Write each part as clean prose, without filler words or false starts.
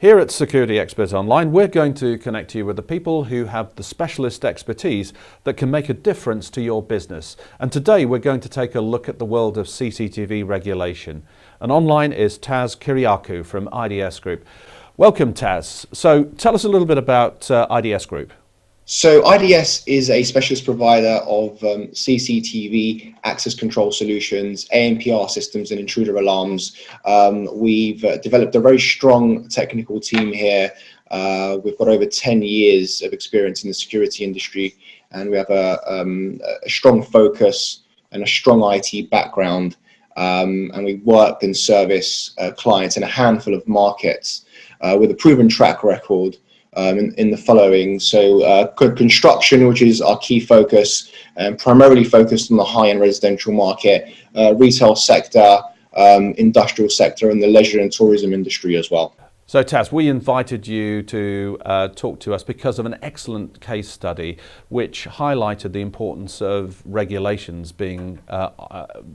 Here at Security Expert Online, we're going to connect you with the people who have the specialist expertise that can make a difference to your business. And today we're going to take a look at the world of CCTV regulation. And online is Taz Kyriakou from IDS Group. Welcome, Taz. So tell us a little bit about IDS Group. So IDS is a specialist provider of CCTV access control solutions, ANPR systems and intruder alarms. We've developed a very strong technical team here. We've got over 10 years of experience in the security industry, and we have a strong focus and a strong IT background. And we work and service clients in a handful of markets with a proven track record in the following. So construction, which is our key focus, primarily focused on the high-end residential market, retail sector, industrial sector, and the leisure and tourism industry as well. So Taz, we invited you to talk to us because of an excellent case study which highlighted the importance of regulations being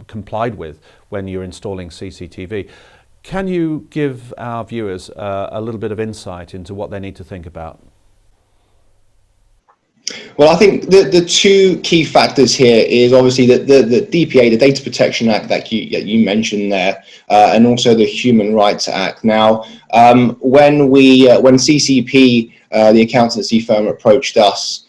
complied with when you're installing CCTV. Can you give our viewers a little bit of insight into what they need to think about? Well, I think the two key factors here is obviously the DPA, the Data Protection Act that you mentioned there, and also the Human Rights Act. Now, when CCP, the accountancy firm, approached us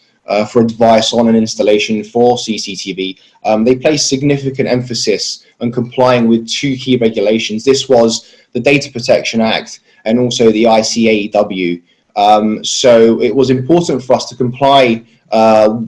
for advice on an installation for CCTV, they placed significant emphasis on complying with two key regulations. This was the Data Protection Act and also the ICAEW. So it was important for us to comply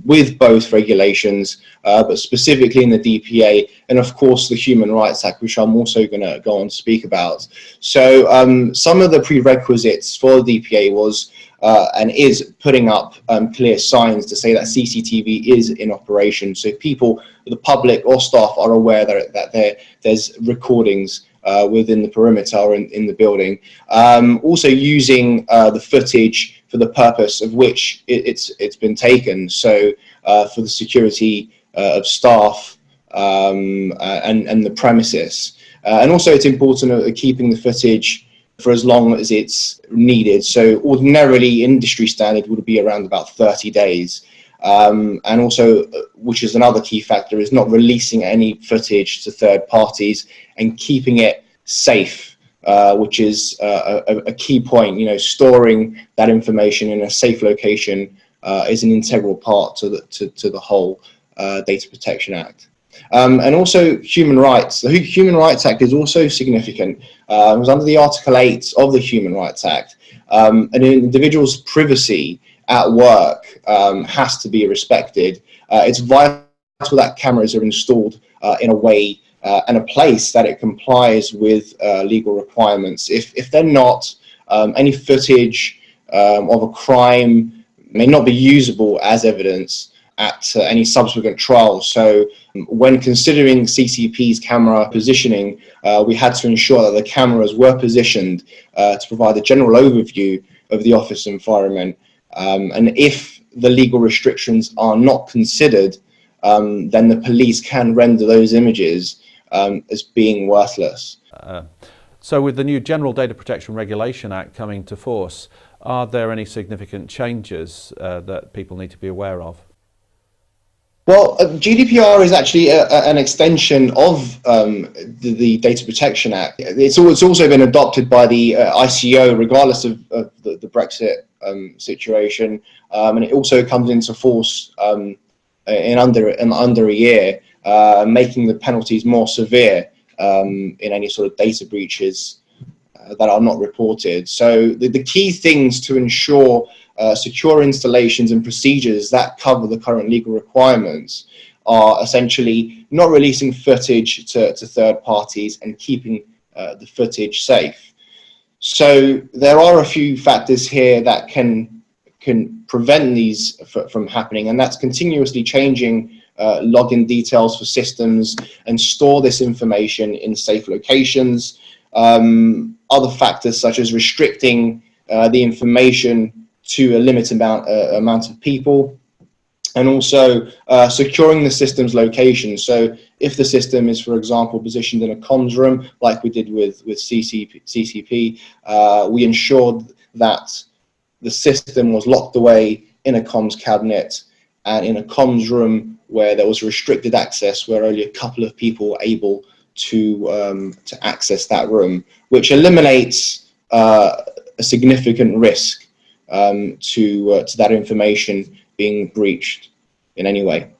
with both regulations, but specifically in the DPA and of course the Human Rights Act, which I'm also going to go on to speak about. So some of the prerequisites for the DPA was and is putting up clear signs to say that CCTV is in operation, so people, the public or staff, are aware that there's recordings within the perimeter or in the building. Also using the footage for the purpose of which it's been taken, so for the security of staff and the premises. And also it's important keeping the footage for as long as it's needed. So ordinarily industry standard would be around about 30 days. And also, which is another key factor, is not releasing any footage to third parties and keeping it safe, which is a key point. You know, storing that information in a safe location is an integral part to the whole Data Protection Act. And also human rights. The Human Rights Act is also significant. It was under the Article 8 of the Human Rights Act. An individual's privacy at work has to be respected. It's vital that cameras are installed in a way and a place that it complies with legal requirements. If they're not, any footage of a crime may not be usable as evidence at any subsequent trial. So when considering CCP's camera positioning, we had to ensure that the cameras were positioned to provide a general overview of the office environment. And if the legal restrictions are not considered, then the police can render those images as being worthless. So with the new General Data Protection Regulation Act coming to force, are there any significant changes that people need to be aware of? Well, GDPR is actually an extension of the Data Protection Act. It's also been adopted by the ICO, regardless of the Brexit situation, and it also comes into force in under a year, making the penalties more severe in any sort of data breaches that are not reported. So the key things to ensure secure installations and procedures that cover the current legal requirements are essentially not releasing footage to third parties and keeping the footage safe. So there are a few factors here that can prevent these from happening, and that's continuously changing login details for systems and store this information in safe locations. Other factors such as restricting the information to a limited amount of people, and also securing the system's location. So if the system is, for example, positioned in a comms room, like we did with CCP, we ensured that the system was locked away in a comms cabinet and in a comms room where there was restricted access, where only a couple of people were able to access that room, which eliminates a significant risk to that information being breached in any way.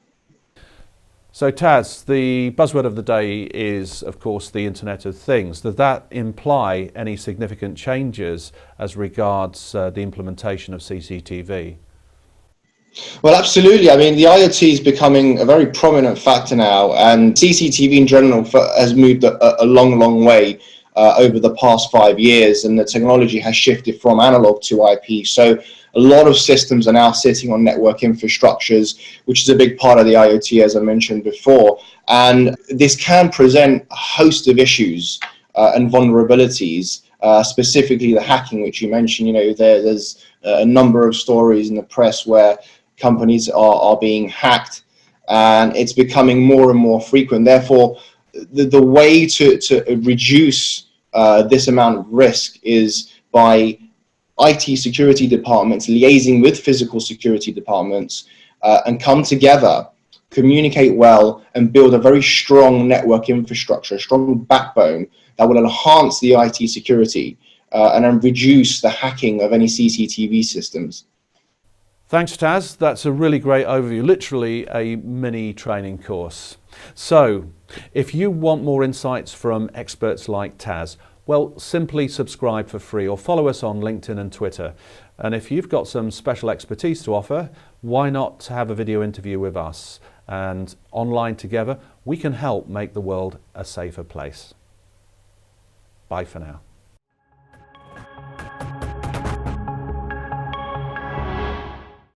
So Taz, the buzzword of the day is, of course, the Internet of Things. Does that imply any significant changes as regards the implementation of CCTV? Well, absolutely. I mean, the IoT is becoming a very prominent factor now, and CCTV in general has moved a long way over the past 5 years, and the technology has shifted from analog to IP. So a lot of systems are now sitting on network infrastructures, which is a big part of the IoT, as I mentioned before. And this can present a host of issues and vulnerabilities, specifically the hacking, which you mentioned. You know, there's a number of stories in the press where companies are being hacked, and it's becoming more and more frequent. Therefore, the way to reduce this amount of risk is by IT security departments liaising with physical security departments and come together, communicate well, and build a very strong network infrastructure, a strong backbone that will enhance the IT security and then reduce the hacking of any CCTV systems. Thanks, Taz. That's a really great overview, literally a mini training course. So, if you want more insights from experts like Taz, well, simply subscribe for free or follow us on LinkedIn and Twitter. And if you've got some special expertise to offer, why not have a video interview with us? And online together, we can help make the world a safer place. Bye for now.